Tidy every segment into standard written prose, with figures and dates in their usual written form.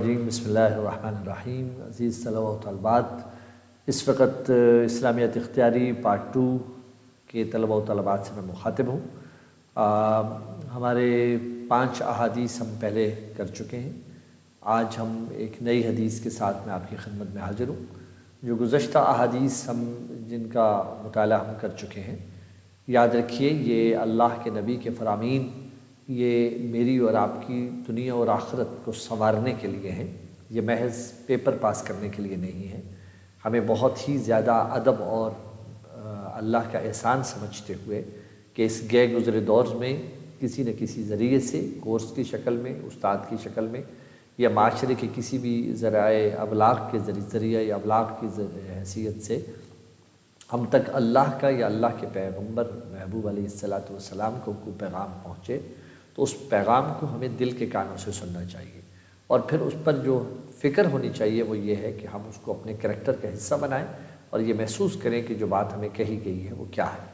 بسم اللہ الرحمن الرحیم۔ عزیز طلبہ و طالبات، اس وقت اسلامیات اختیاری پارٹ 2 کے طلبہ و طالبات سے میں مخاطب ہوں۔ ہمارے 5 احادیث ہم پہلے کر چکے ہیں۔ آج ہم ایک نئی حدیث کے ساتھ میں آپ کی خدمت میں حاضر ہوں۔ جو گزشتہ احادیث جن کا مطالعہ ہم کر چکے ہیں، یاد رکھیے یہ اللہ کے نبی کے فرامین، یہ میری اور آپ کی دنیا اور آخرت کو سنوارنے کے لیے ہیں، یہ محض پیپر پاس کرنے کے لیے نہیں ہے۔ ہمیں بہت ہی زیادہ ادب اور اللہ کا احسان سمجھتے ہوئے کہ اس گئے گزرے دور میں کسی نہ کسی ذریعے سے، کورس کی شکل میں، استاد کی شکل میں، یا معاشرے کے کسی بھی ذرائع ابلاغ کے ذریعہ یا ابلاغ کی حیثیت سے ہم تک اللہ کا یا اللہ کے پیغمبر محبوب علیہ الصلاۃ والسلام کو کوئی پیغام پہنچے، تو اس پیغام کو ہمیں دل کے کانوں سے سننا چاہیے، اور پھر اس پر جو فکر ہونی چاہیے وہ یہ ہے کہ ہم اس کو اپنے کریکٹر کا حصہ بنائیں اور یہ محسوس کریں کہ جو بات ہمیں کہی گئی ہے وہ کیا ہے۔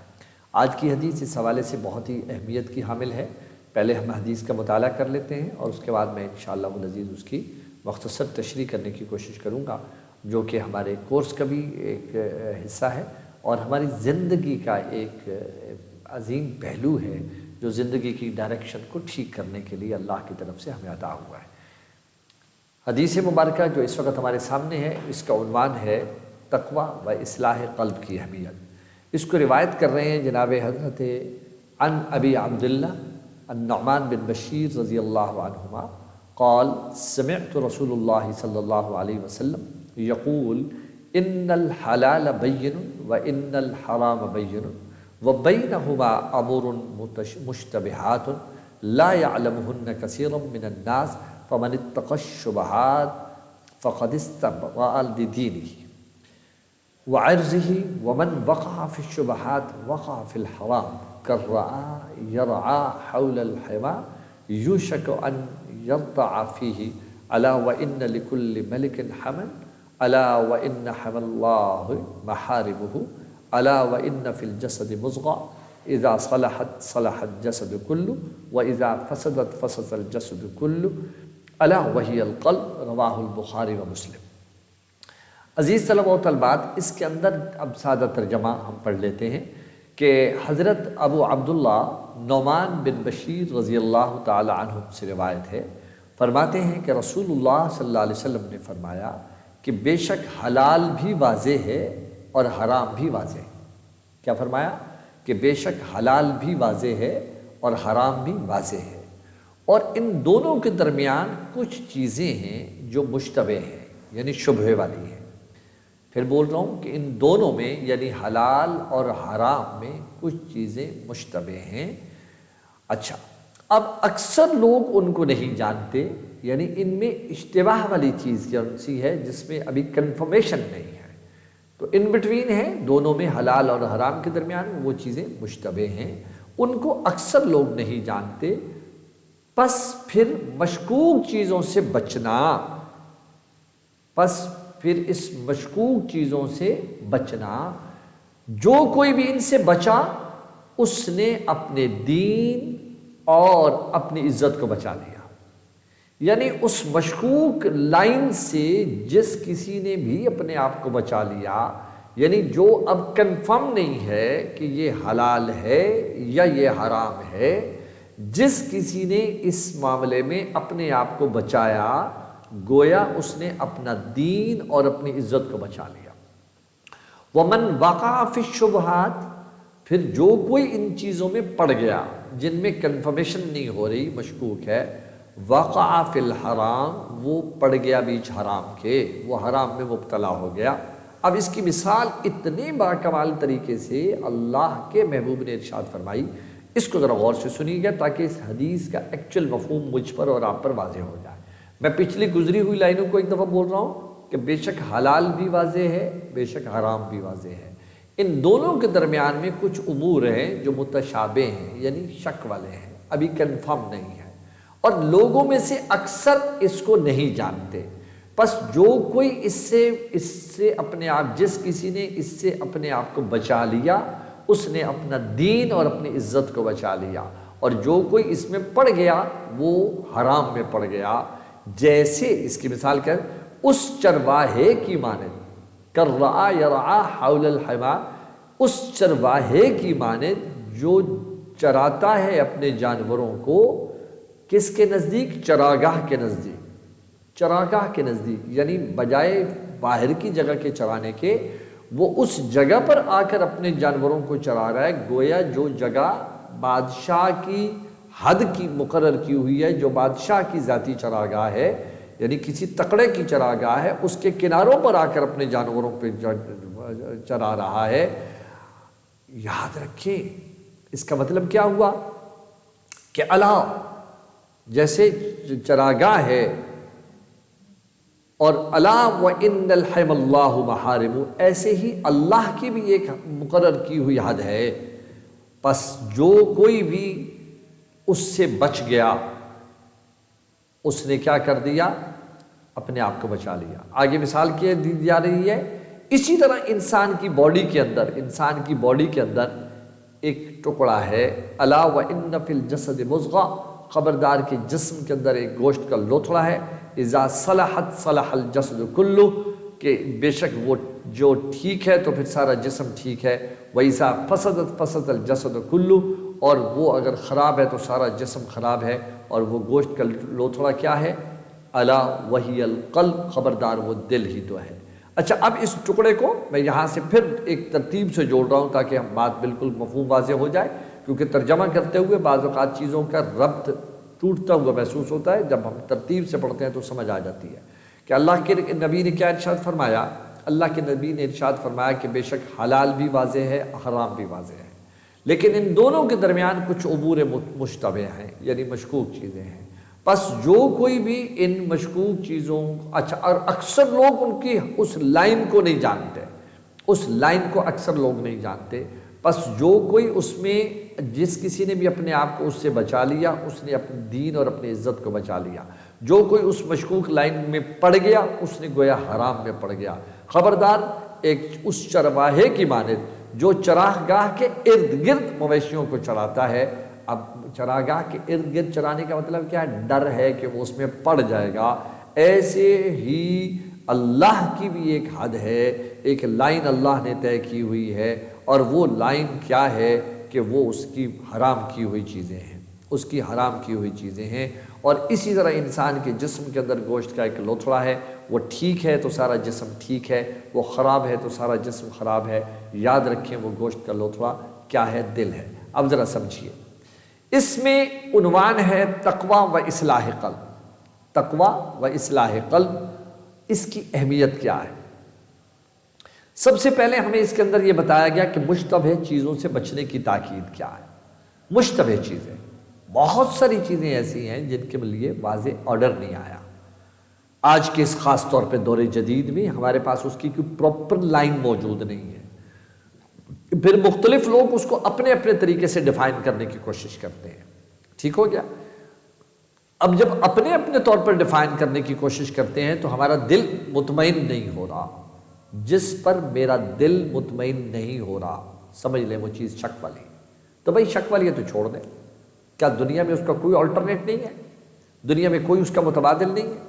آج کی حدیث اس حوالے سے بہت ہی اہمیت کی حامل ہے۔ پہلے ہم حدیث کا مطالعہ کر لیتے ہیں اور اس کے بعد میں انشاءاللہ العزیز اس کی مختصر تشریح کرنے کی کوشش کروں گا، جو کہ ہمارے کورس کا بھی ایک حصہ ہے اور ہماری زندگی کا ایک عظیم پہلو ہے جو زندگی کی ڈائریکشن کو ٹھیک کرنے کے لیے اللہ کی طرف سے ہمیں عطا ہوا ہے۔ حدیث مبارکہ جو اس وقت ہمارے سامنے ہے، اس کا عنوان ہے تقوی و اصلاح قلب کی اہمیت۔ اس کو روایت کر رہے ہیں جناب حضرت عن ابی عبداللہ النعمان بن بشیر رضی اللہ عنہما قال سمعت رسول اللہ صلی اللہ علیہ وسلم یقول ان الحلال بین و ان الحرام بین وبینہما امور مشتبہات لا يعلمہن کثیر من الناس فمن اتقى الشبہات فقد استبرأ لدینہ وعرضہ ومن وقع في الشبہات وقع في الحرام كالرعى يرعى حول الحمى يوشك أن يرتع فيه ألا وإن لكل ملك حما ألا وإن حمى الله محارمه ألا وإن في الجسد مضغة إذا صلحت صلح الجسد كله وإذا فسدت فسد الجسد كله ألا وهي القلب رواه البخاری و مسلم۔ عزیز طلبہ و طالبات، اس کے اندر اب سادہ ترجمہ ہم پڑھ لیتے ہیں کہ حضرت ابو عبداللہ نعمان بن بشیر رضی اللہ تعالی عنہ سے روایت ہے، فرماتے ہیں کہ رسول اللہ صلی اللہ علیہ وسلم نے فرمایا کہ بے شک حلال بھی واضح ہے اور حرام بھی واضح ہے۔ کیا فرمایا؟ کہ بے شک حلال بھی واضح ہے اور حرام بھی واضح ہے، اور ان دونوں کے درمیان کچھ چیزیں ہیں جو مشتبہ ہیں، یعنی شبہے والی ہیں۔ پھر بول رہا ہوں کہ ان دونوں میں یعنی حلال اور حرام میں کچھ چیزیں مشتبہ ہیں۔ اچھا، اب اکثر لوگ ان کو نہیں جانتے، یعنی ان میں اشتباہ والی چیز کون سی ہے جس میں ابھی کنفرمیشن نہیں ہے، تو ان بٹوین ہے، دونوں میں حلال اور حرام کے درمیان وہ چیزیں مشتبہ ہیں، ان کو اکثر لوگ نہیں جانتے۔ پس پھر مشکوک چیزوں سے بچنا، پھر اس مشکوک چیزوں سے بچنا، جو کوئی بھی ان سے بچا اس نے اپنے دین اور اپنی عزت کو بچا لیا۔ یعنی اس مشکوک لائن سے جس کسی نے بھی اپنے آپ کو بچا لیا، یعنی جو اب کنفرم نہیں ہے کہ یہ حلال ہے یا یہ حرام ہے، جس کسی نے اس معاملے میں اپنے آپ کو بچایا، گویا اس نے اپنا دین اور اپنی عزت کو بچا لیا۔ ومن وقع فی الشبہات، پھر جو کوئی ان چیزوں میں پڑ گیا جن میں کنفرمیشن نہیں ہو رہی، مشکوک ہے، وقع فی الحرام، وہ پڑ گیا بیچ حرام کے، وہ حرام میں مبتلا ہو گیا۔ اب اس کی مثال اتنے باکمال طریقے سے اللہ کے محبوب نے ارشاد فرمائی، اس کو ذرا غور سے سنیے گا تاکہ اس حدیث کا ایکچوئل مفہوم مجھ پر اور آپ پر واضح ہو جائے۔ میں پچھلی گزری ہوئی لائنوں کو ایک دفعہ بول رہا ہوں کہ بے شک حلال بھی واضح ہے، بے شک حرام بھی واضح ہے۔ ان دونوں کے درمیان میں کچھ امور ہیں جو متشابہ ہیں، یعنی شک والے ہیں، ابھی کنفرم نہیں ہے، اور لوگوں میں سے اکثر اس کو نہیں جانتے۔ پس جو کوئی اس سے اپنے آپ، جس کسی نے اس سے اپنے آپ کو بچا لیا، اس نے اپنا دین اور اپنی عزت کو بچا لیا، اور جو کوئی اس میں پڑ گیا وہ حرام میں پڑ گیا۔ جیسے اس کی مثال کیا ہے؟ اس چرواہے کی مانند، کررعا یرعا حول الحما، اس چرواہے کی مانند جو چراتا ہے اپنے جانوروں کو کس کے نزدیک؟ چراگاہ کے نزدیک، چراگاہ کے نزدیک، یعنی بجائے باہر کی جگہ کے چرانے کے وہ اس جگہ پر آ کر اپنے جانوروں کو چرا رہا ہے۔ گویا جو جگہ بادشاہ کی حد کی مقرر کی ہوئی ہے، جو بادشاہ کی ذاتی چراگاہ ہے، یعنی کسی تکڑے کی چراگاہ ہے، اس کے کناروں پر آ کر اپنے جانوروں پہ چرا رہا ہے۔ یاد رکھیں اس کا مطلب کیا ہوا کہ اللہ جیسے چراگاہ ہے، اور الا وان الحم اللہ محارم، ایسے ہی اللہ کی بھی ایک مقرر کی ہوئی حد ہے۔ پس جو کوئی بھی اس سے بچ گیا اس نے کیا کر دیا؟ اپنے آپ کو بچا لیا۔ آگے مثال کیا دی جا رہی ہے، اسی طرح انسان کی باڈی کے اندر ایک ٹکڑا ہے، الا وان فی الجسد مضغہ، خبردار کے جسم کے اندر ایک گوشت کا لوتھڑا ہے، اذا صلحت صلح الجسد کلہ، کہ بے شک وہ جو ٹھیک ہے تو پھر سارا جسم ٹھیک ہے، وَإِذَا فَسَدَتْ فَسَدَ الْجَسَدُ كُلُّهُ، اور وہ اگر خراب ہے تو سارا جسم خراب ہے۔ اور وہ گوشت کا لوتھڑا کیا ہے؟ الا وہی القلب، خبردار وہ دل ہی تو ہے۔ اچھا، اب اس ٹکڑے کو میں یہاں سے پھر ایک ترتیب سے جوڑ رہا ہوں تاکہ ہم بات بالکل مفہوم واضح ہو جائے، کیونکہ ترجمہ کرتے ہوئے بعض اوقات چیزوں کا ربط ٹوٹتا ہوا محسوس ہوتا ہے، جب ہم ترتیب سے پڑھتے ہیں تو سمجھ آ جاتی ہے کہ اللہ کے نبی نے کیا ارشاد فرمایا۔ اللہ کے نبی نے ارشاد فرمایا کہ بے شک حلال بھی واضح ہے، حرام بھی واضح ہے، لیکن ان دونوں کے درمیان کچھ امور مشتبہ ہیں، یعنی مشکوک چیزیں ہیں۔ پس جو کوئی بھی ان مشکوک چیزوں، اچھا، اور اکثر لوگ ان کی اس لائن کو نہیں جانتے، اس لائن کو اکثر لوگ نہیں جانتے۔ پس جو کوئی اس میں، جس کسی نے بھی اپنے آپ کو اس سے بچا لیا، اس نے اپنے دین اور اپنی عزت کو بچا لیا۔ جو کوئی اس مشکوک لائن میں پڑ گیا اس نے گویا حرام میں پڑ گیا۔ خبردار ایک اس چرواہے کی مانند جو چراہ گاہ کے ارد گرد مویشیوں کو چراتا ہے۔ اب چراگاہ کے ارد گرد چرانے کا مطلب کیا ہے؟ ڈر ہے کہ وہ اس میں پڑ جائے گا۔ ایسے ہی اللہ کی بھی ایک حد ہے، ایک لائن اللہ نے طے کی ہوئی ہے، اور وہ لائن کیا ہے کہ وہ اس کی حرام کی ہوئی چیزیں ہیں، اس کی حرام کی ہوئی چیزیں ہیں۔ اور اسی طرح انسان کے جسم کے اندر گوشت کا ایک لوتھڑا ہے، وہ ٹھیک ہے تو سارا جسم ٹھیک ہے، وہ خراب ہے تو سارا جسم خراب ہے۔ یاد رکھیں وہ گوشت کا لوتھڑا کیا ہے؟ دل ہے۔ اب ذرا سمجھیے، اس میں عنوان ہے تقویٰ و اصلاح قلب۔ تقویٰ و اصلاح قلب، اس کی اہمیت کیا ہے؟ سب سے پہلے ہمیں اس کے اندر یہ بتایا گیا کہ مشتبہ چیزوں سے بچنے کی تاکید کیا ہے۔ مشتبہ چیزیں، بہت ساری چیزیں ایسی ہیں جن کے لیے واضح آرڈر نہیں آیا۔ آج کے اس خاص طور پہ دور جدید میں ہمارے پاس اس کی کوئی پراپر لائن موجود نہیں ہے، پھر مختلف لوگ اس کو اپنے اپنے طریقے سے ڈیفائن کرنے کی کوشش کرتے ہیں۔ ٹھیک ہو گیا؟ اب جب اپنے اپنے طور پر ڈیفائن کرنے کی کوشش کرتے ہیں تو ہمارا دل مطمئن نہیں ہو رہا۔ جس پر میرا دل مطمئن نہیں ہو رہا، سمجھ لیں وہ چیز شک والی، تو بھائی شک والی ہے تو چھوڑ دیں۔ کیا دنیا میں اس کا کوئی آلٹرنیٹ نہیں ہے؟ دنیا میں کوئی اس کا متبادل نہیں ہے؟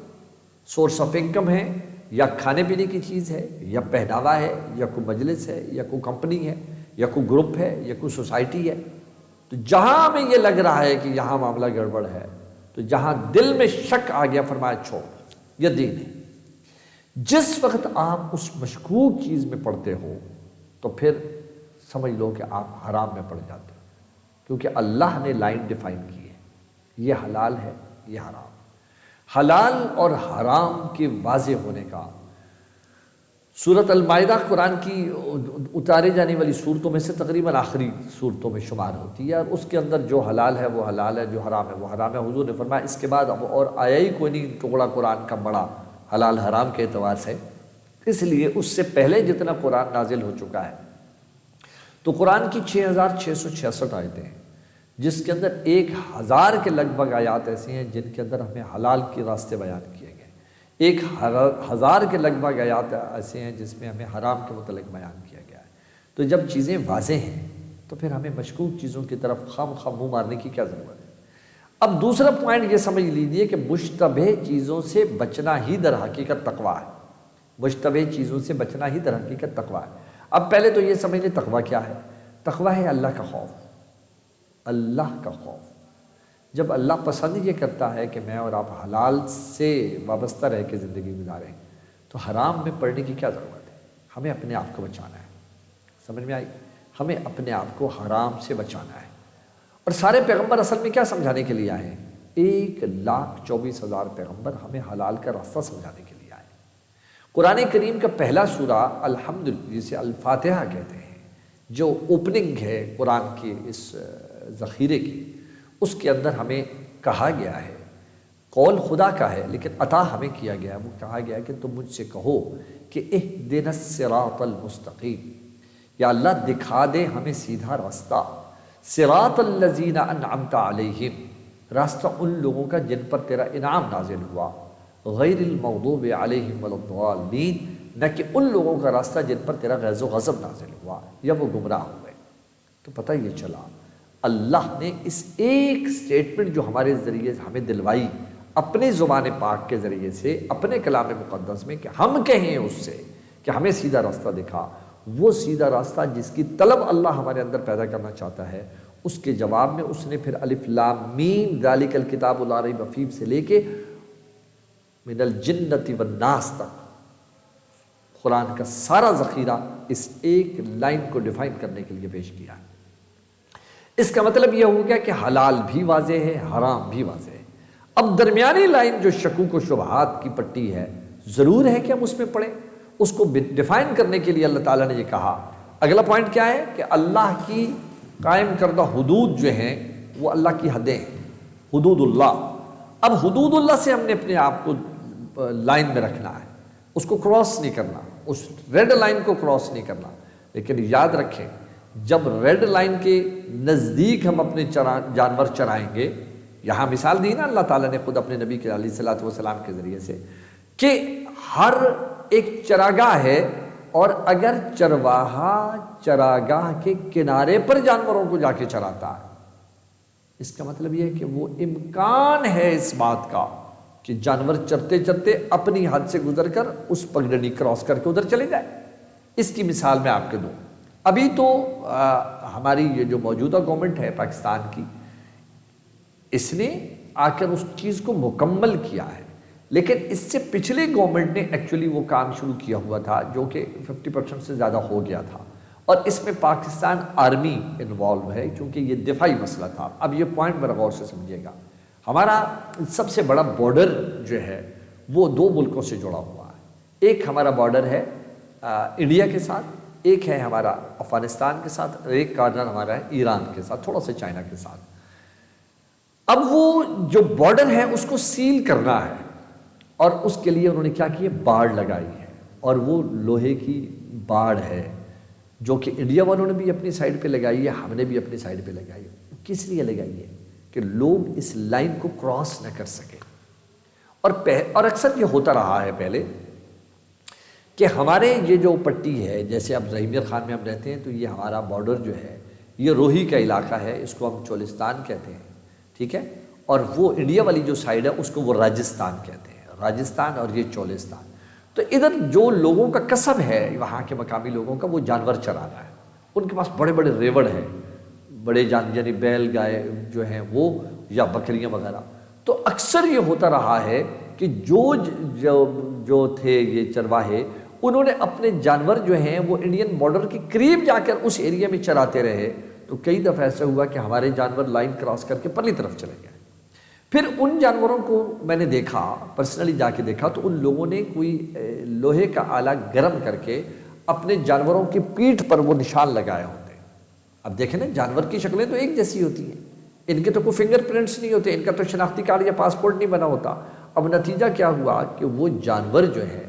سورس آف انکم ہے، یا کھانے پینے کی چیز ہے، یا پہناوا ہے، یا کوئی مجلس ہے، یا کوئی کمپنی ہے، یا کوئی گروپ ہے، یا کوئی سوسائٹی ہے۔ تو جہاں ہمیں یہ لگ رہا ہے کہ یہاں معاملہ گڑبڑ ہے، تو جہاں دل میں شک آ گیا فرمایا چھوڑ، یہ دین ہے۔ جس وقت آپ اس مشکوک چیز میں پڑتے ہو تو پھر سمجھ لو کہ آپ حرام میں پڑ جاتے ہو، کیونکہ اللہ نے لائن ڈیفائن کی ہے، یہ حلال ہے، یہ حرام۔ حلال اور حرام کے واضح ہونے کا، سورۃ المائدہ قرآن کی اتارے جانے والی صورتوں میں سے تقریباً آخری صورتوں میں شمار ہوتی ہے، اور اس کے اندر جو حلال ہے وہ حلال ہے، جو حرام ہے وہ حرام ہے۔ حضور نے فرمایا اس کے بعد اب اور آیا ہی کوئی نہیں ٹکڑا قرآن کا بڑا حلال حرام کے اعتبار سے، اس لیے اس سے پہلے جتنا قرآن نازل ہو چکا ہے تو قرآن کی 6666 آیتیں ہیں، جس کے اندر 1000 کے لگ بھگ آیات ایسی ہیں جن کے اندر ہمیں حلال کے راستے بیان کیے گئے، 1000 کے لگ بھگ آیات ایسے ہیں جس میں ہمیں حرام کے متعلق بیان کیا گیا ہے۔ تو جب چیزیں واضح ہیں تو پھر ہمیں مشکوک چیزوں کی طرف خام منہ مارنے کی کیا ضرورت ہے؟ اب دوسرا پوائنٹ یہ سمجھ لیجیے کہ مشتبہ چیزوں سے بچنا ہی در حقیقت تقویٰ ہے. مشتبہ چیزوں سے بچنا ہی در حقیقت تقویٰ ہے. اب پہلے تو یہ سمجھ لیں تقویٰ کیا ہے. تقویٰ ہے اللہ کا خوف. اللہ کا خوف. جب اللہ پسند یہ کرتا ہے کہ میں اور آپ حلال سے وابستہ رہ کے زندگی گزاریں تو حرام میں پڑنے کی کیا ضرورت ہے. ہمیں اپنے آپ کو بچانا ہے. سمجھ میں آئی؟ ہمیں اپنے آپ کو حرام سے بچانا ہے. اور سارے پیغمبر اصل میں کیا سمجھانے کے لیے آئے ہیں؟ 1,24,000 پیغمبر ہمیں حلال کا راستہ سمجھانے کے لیے آئے. قرآن کریم کا پہلا سورہ الحمد، جسے الفاتحہ کہتے ہیں، جو اوپننگ ہے قرآن کے اس ذخیرے کی، اس کے اندر ہمیں کہا گیا ہے، قول خدا کا ہے لیکن عطا ہمیں کیا گیا ہے. وہ کہا گیا کہ تم مجھ سے کہو کہ اہدنا الصراط المستقیم، یا اللہ دکھا دے ہمیں سیدھا راستہ. صراط الذین انعمت علیہم، راستہ ان لوگوں کا جن پر تیرا انعام نازل ہوا. غیر المغضوب علیہم ولا الضالین، نہ کہ ان لوگوں کا راستہ جن پر تیرا غیظ و غضب نازل ہوا یا وہ گمراہ ہوئے. تو پتہ یہ چلا اللہ نے اس ایک سٹیٹمنٹ جو ہمارے ذریعے ہمیں دلوائی اپنے زبان پاک کے ذریعے سے، اپنے کلام مقدس میں، کہ ہم کہیں اس سے کہ ہمیں سیدھا راستہ دکھا. وہ سیدھا راستہ جس کی طلب اللہ ہمارے اندر پیدا کرنا چاہتا ہے، اس کے جواب میں اس نے پھر الف لام میم ذالک الکتاب لا ریب فیہ سے لے کے من الجنۃ والناس تک قرآن کا سارا ذخیرہ اس ایک لائن کو ڈیفائن کرنے کے لیے پیش کیا. اس کا مطلب یہ ہو گیا کہ حلال بھی واضح ہے، حرام بھی واضح ہے. اب درمیانی لائن جو شکوک و شبہات کی پٹی ہے، ضرور ہے کہ ہم اس میں پڑھیں. اس کو ڈیفائن کرنے کے لیے اللہ تعالیٰ نے یہ کہا. اگلا پوائنٹ کیا ہے کہ اللہ کی قائم کردہ حدود جو ہیں وہ اللہ کی حدیں ہیں، حدود اللہ. اب حدود اللہ سے ہم نے اپنے آپ کو لائن میں رکھنا ہے، اس کو کراس نہیں کرنا، اس ریڈ لائن کو کراس نہیں کرنا. لیکن یاد رکھیں جب ریڈ لائن کے نزدیک ہم اپنے جانور چرائیں گے، یہاں مثال دی نا اللہ تعالیٰ نے خود اپنے نبی کے علیہ الصلوۃ والسلام کے ذریعے سے، کہ ہر ایک چراگاہ ہے، اور اگر چرواہا چراگاہ کے کنارے پر جانوروں کو جا کے چراتا ہے، اس کا مطلب یہ ہے کہ وہ امکان ہے اس بات کا کہ جانور چرتے چرتے اپنی حد سے گزر کر اس پگڈنڈی کراس کر کے ادھر چلے جائے. اس کی مثال میں آپ کے دوں. ابھی تو ہماری یہ جو موجودہ گورنمنٹ ہے پاکستان کی، اس نے آ کر اس چیز کو مکمل کیا ہے. لیکن اس سے پچھلے گورنمنٹ نے ایکچولی وہ کام شروع کیا ہوا تھا جو کہ 50% سے زیادہ ہو گیا تھا، اور اس میں پاکستان آرمی انوالو ہے کیونکہ یہ دفاعی مسئلہ تھا. اب یہ پوائنٹ میرا غور سے سمجھیے گا. ہمارا سب سے بڑا بارڈر جو ہے وہ 2 ملکوں سے جڑا ہوا ہے. ایک ہمارا بارڈر ہے انڈیا کے ساتھ، ایک ہے ہمارا افغانستان کے ساتھ، اور ایک کارنر ہمارا ہے ایران کے ساتھ، تھوڑا سا چائنا کے ساتھ. اب وہ جو بارڈر ہے اس کو سیل کرنا ہے، اور اس کے لیے انہوں نے کیا کیا، باڑ لگائی ہے. اور وہ لوہے کی باڑ ہے جو کہ انڈیا والوں نے بھی اپنی سائڈ پہ لگائی ہے، ہم نے بھی اپنی سائڈ پہ لگائی ہے. کس لیے لگائی ہے؟ کہ لوگ اس لائن کو کراس نہ کر سکیں. اور اکثر یہ ہوتا رہا ہے پہلے کہ ہمارے یہ جو پٹی ہے، جیسے اب رحیمیت خان میں ہم رہتے ہیں تو یہ ہمارا بارڈر جو ہے یہ روہی کا علاقہ ہے، اس کو ہم چولستان کہتے ہیں، ٹھیک ہے. اور وہ انڈیا والی جو سائڈ ہے اس کو وہ راجستھان کہتے ہیں، راجستھان اور یہ چولستان. تو ادھر جو لوگوں کا کسب ہے وہاں کے مقامی لوگوں کا، وہ جانور چرانا ہے. ان کے پاس بڑے بڑے ریوڑ ہیں، بڑے یعنی بیل گائے جو ہیں وہ، یا بکریاں وغیرہ. تو اکثر یہ ہوتا رہا ہے کہ جو تھے یہ چرواہے، انہوں نے اپنے جانور جو ہیں وہ انڈین بارڈر کے قریب جا کر اس ایریا میں چراتے رہے. تو کئی دفعہ ایسا ہوا کہ ہمارے جانور لائن کراس کر کے پرلی طرف چلے گئے. پھر ان جانوروں کو میں نے دیکھا، پرسنلی جا کے دیکھا، تو ان لوگوں نے کوئی لوہے کا آلہ گرم کر کے اپنے جانوروں کی پیٹھ پر وہ نشان لگائے ہوتے ہیں. اب دیکھیں نا، جانور کی شکلیں تو ایک جیسی ہوتی ہیں، ان کے تو کوئی فنگر پرنٹس نہیں ہوتے، ان کا تو شناختی کارڈ یا پاسپورٹ نہیں بنا ہوتا. اب نتیجہ کیا ہوا کہ وہ جانور جو ہیں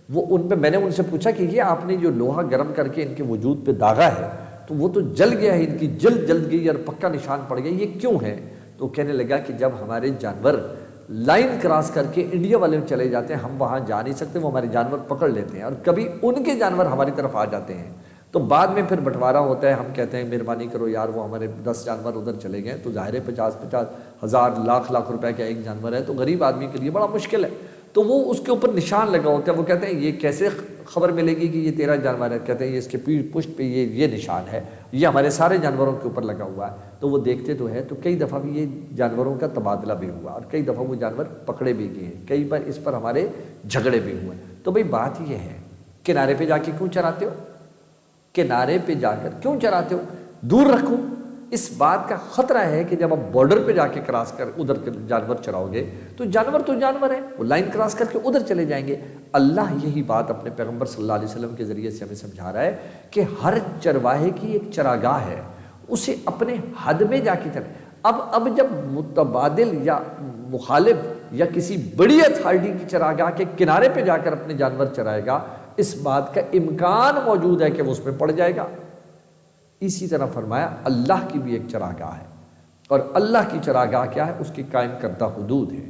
وہ ان پہ، میں نے ان سے پوچھا کہ یہ آپ نے جو لوہا گرم کر کے ان کے وجود پہ داغا ہے تو وہ تو جل گیا ہے، ان کی جلد جل گئی اور پکا نشان پڑ گیا، یہ کیوں ہے؟ تو کہنے لگا کہ جب ہمارے جانور لائن کراس کر کے انڈیا والے میں چلے جاتے ہیں، ہم وہاں جا نہیں سکتے، وہ ہمارے جانور پکڑ لیتے ہیں، اور کبھی ان کے جانور ہماری طرف آ جاتے ہیں تو بعد میں پھر بٹوارا ہوتا ہے، ہم کہتے ہیں مہربانی کرو یار وہ ہمارے 10 جانور ادھر چلے گئے، تو ظاہر ہے 50 ہزار لاکھ روپے کا ایک جانور ہے، تو غریب آدمی کے لیے بڑا مشکل ہے، تو وہ اس کے اوپر نشان لگا ہوتا ہے، وہ کہتے ہیں یہ کیسے خبر ملے گی کہ یہ تیرا جانور ہے؟ کہتے ہیں یہ اس کے پشت پہ یہ نشان ہے، یہ ہمارے سارے جانوروں کے اوپر لگا ہوا ہے، تو وہ دیکھتے تو ہے، تو کئی دفعہ بھی یہ جانوروں کا تبادلہ بھی ہوا اور کئی دفعہ وہ جانور پکڑے بھی گئے ہیں، کئی بار اس پر ہمارے جھگڑے بھی ہوئے۔ تو بھئی بات یہ ہے، کنارے پہ جا کے کیوں چراتے ہو؟ کنارے پہ جا کر کیوں چراتے ہو؟ دور رکھو۔ اس بات کا خطرہ ہے کہ جب آپ بارڈر پہ جا کے کراس کر ادھر کے جانور چراؤ گے تو جانور ہے، وہ لائن کراس کر کے ادھر چلے جائیں گے۔ اللہ یہی بات اپنے پیغمبر صلی اللہ علیہ وسلم کے ذریعے سے ہمیں سمجھا رہا ہے کہ ہر چرواہے کی ایک چراگاہ ہے، اسے اپنے حد میں جا کے چلے۔ اب جب متبادل یا مخالف یا کسی بڑی اتھارٹی کی چراگاہ کے کنارے پہ جا کر اپنے جانور چرائے گا، اس بات کا امکان موجود ہے کہ وہ اس میں پڑ جائے گا۔ اسی طرح فرمایا اللہ کی بھی ایک چراگاہ ہے، اور اللہ کی چراگاہ کیا ہے؟ اس کی قائم کردہ حدود ہے۔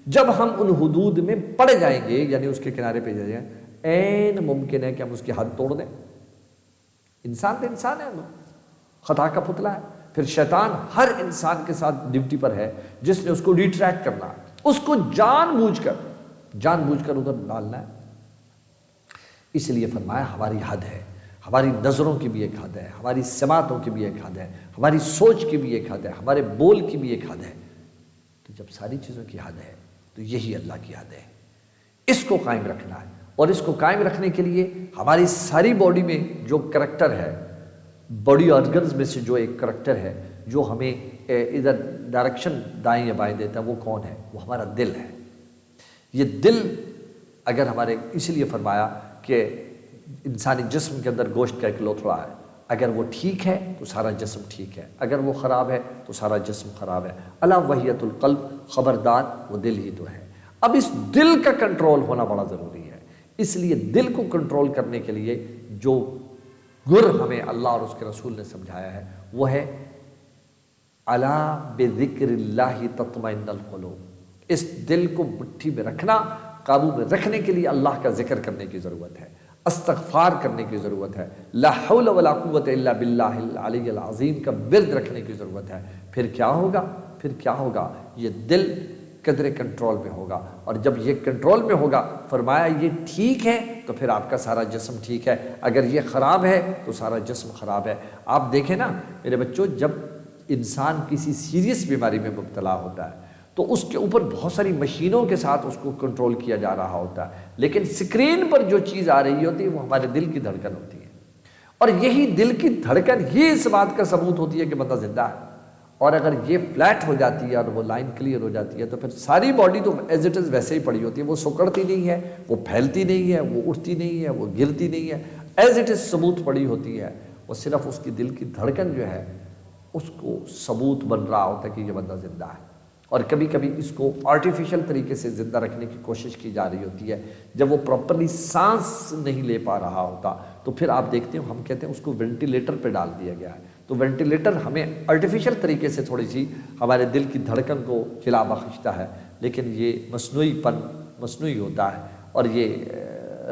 جب ہم ان حدود میں پڑ جائیں گے، یعنی اس کے کنارے پہ جائیں، عین ممکن ہے کہ ہم اس کی حد توڑ دیں۔ انسان تو انسان ہے، خطا کا پتلا ہے۔ پھر شیطان ہر انسان کے ساتھ ڈیوٹی پر ہے، جس نے اس کو ریٹریکٹ کرنا ہے، اس کو جان بوجھ کر ادھر ڈالنا ہے۔ اس لیے فرمایا ہماری حد ہے، ہماری نظروں کی بھی ایک حد ہے، ہماری سماعتوں کی بھی ایک حد ہے، ہماری سوچ کی بھی ایک حد ہے، ہمارے بول کی بھی ایک حد ہے۔ تو جب ساری چیزوں کی حد ہے تو یہی اللہ کی حد ہے، اس کو قائم رکھنا ہے۔ اور اس کو قائم رکھنے کے لیے ہماری ساری باڈی میں جو کریکٹر ہے، باڈی آرگنز میں سے جو ایک کریکٹر ہے جو ہمیں ادھر ڈائریکشن دائیں یا بائیں دیتا ہے، وہ کون ہے؟ وہ ہمارا دل ہے۔ یہ دل اگر ہمارے، اس لیے فرمایا کہ انسانی جسم کے اندر گوشت کا ایک لوتھڑا ہے، اگر وہ ٹھیک ہے تو سارا جسم ٹھیک ہے، اگر وہ خراب ہے تو سارا جسم خراب ہے۔ الا وحیۃ القلب، خبردار وہ دل ہی تو ہے۔ اب اس دل کا کنٹرول ہونا بڑا ضروری ہے، اس لیے دل کو کنٹرول کرنے کے لیے جو گر ہمیں اللہ اور اس کے رسول نے سمجھایا ہے وہ ہے الا بذکر اللہ تطمئن القلوب۔ اس دل کو مٹھی میں رکھنا، قابو میں رکھنے کے لیے اللہ کا ذکر کرنے کی ضرورت ہے، استغفار کرنے کی ضرورت ہے، لا حول ولا قوت الا باللہ العلی العظیم کا ورد رکھنے کی ضرورت ہے۔ پھر کیا ہوگا؟ یہ دل قدرے کنٹرول میں ہوگا، اور جب یہ کنٹرول میں ہوگا، فرمایا یہ ٹھیک ہے تو پھر آپ کا سارا جسم ٹھیک ہے، اگر یہ خراب ہے تو سارا جسم خراب ہے۔ آپ دیکھیں نا میرے بچوں، جب انسان کسی سیریس بیماری میں مبتلا ہوتا ہے تو اس کے اوپر بہت ساری مشینوں کے ساتھ اس کو کنٹرول کیا جا رہا ہوتا ہے، لیکن سکرین پر جو چیز آ رہی ہوتی ہے وہ ہمارے دل کی دھڑکن ہوتی ہے، اور یہی دل کی دھڑکن ہی اس بات کا ثبوت ہوتی ہے کہ بندہ زندہ ہے۔ اور اگر یہ فلیٹ ہو جاتی ہے اور وہ لائن کلیئر ہو جاتی ہے تو پھر ساری باڈی تو ایز اٹ از ویسے ہی پڑی ہوتی ہے، وہ سکڑتی نہیں ہے، وہ پھیلتی نہیں ہے، وہ اٹھتی نہیں ہے، وہ گرتی نہیں ہے، ایز اٹ از ثبوت پڑی ہوتی ہے۔ وہ صرف اس کی دل کی دھڑکن جو ہے اس کو ثبوت بن رہا ہوتا ہے کہ یہ بندہ زندہ ہے۔ اور کبھی کبھی اس کو آرٹیفیشل طریقے سے زندہ رکھنے کی کوشش کی جا رہی ہوتی ہے، جب وہ پراپرلی سانس نہیں لے پا رہا ہوتا تو پھر آپ دیکھتے ہیں، ہم کہتے ہیں اس کو وینٹیلیٹر پہ ڈال دیا گیا ہے۔ تو وینٹیلیٹر ہمیں آرٹیفیشل طریقے سے تھوڑی سی ہمارے دل کی دھڑکن کو کھلا بخشتا ہے، لیکن یہ مصنوعی ہوتا ہے اور یہ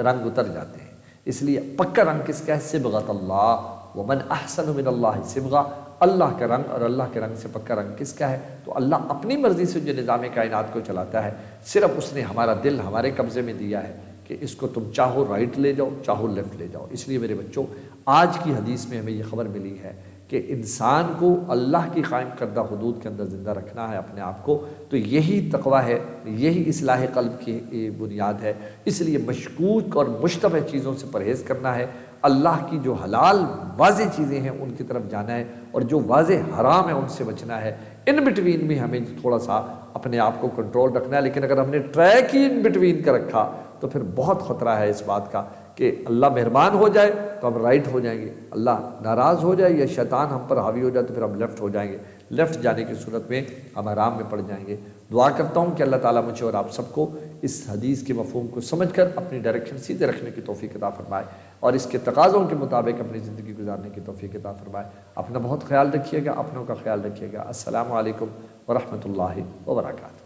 رنگ اتر جاتے ہیں۔ اس لیے پکا رنگ کس کا ہے؟ صبغۃ اللہ، ومن احسن من اللہ صبغہ، اللہ کا رنگ، اور اللہ کے رنگ سے پکا رنگ کس کا ہے؟ تو اللہ اپنی مرضی سے جو نظام کائنات کو چلاتا ہے، صرف اس نے ہمارا دل ہمارے قبضے میں دیا ہے کہ اس کو تم چاہو رائٹ لے جاؤ، چاہو لیفٹ لے جاؤ۔ اس لیے میرے بچوں، آج کی حدیث میں ہمیں یہ خبر ملی ہے کہ انسان کو اللہ کی قائم کردہ حدود کے اندر زندہ رکھنا ہے اپنے آپ کو، تو یہی تقویٰ ہے، یہی اصلاح قلب کی بنیاد ہے۔ اس لیے مشکوک اور مشتبہ چیزوں سے پرہیز کرنا ہے، اللہ کی جو حلال واضح چیزیں ہیں ان کی طرف جانا ہے، اور جو واضح حرام ہے ان سے بچنا ہے۔ ان بٹوین میں ہمیں تھوڑا سا اپنے آپ کو کنٹرول رکھنا ہے، لیکن اگر ہم نے ٹریک ہی ان بٹوین کا رکھا تو پھر بہت خطرہ ہے اس بات کا کہ اللہ مہربان ہو جائے تو ہم رائٹ ہو جائیں گے، اللہ ناراض ہو جائے یا شیطان ہم پر حاوی ہو جائے تو پھر ہم لیفٹ ہو جائیں گے۔ لیفٹ جانے کی صورت میں ہم حرام میں پڑ جائیں گے۔ دعا کرتا ہوں کہ اللہ تعالیٰ مجھے اور آپ سب کو اس حدیث کے مفہوم کو سمجھ کر اپنی ڈائریکشن سیدھے رکھنے کی توفیق عطا فرمائے، اور اس کے تقاضوں کے مطابق اپنی زندگی گزارنے کی توفیق عطا فرمائے۔ اپنا بہت خیال رکھیے گا، اپنوں کا خیال رکھیے گا۔ السلام علیکم ورحمۃ اللہ وبرکاتہ۔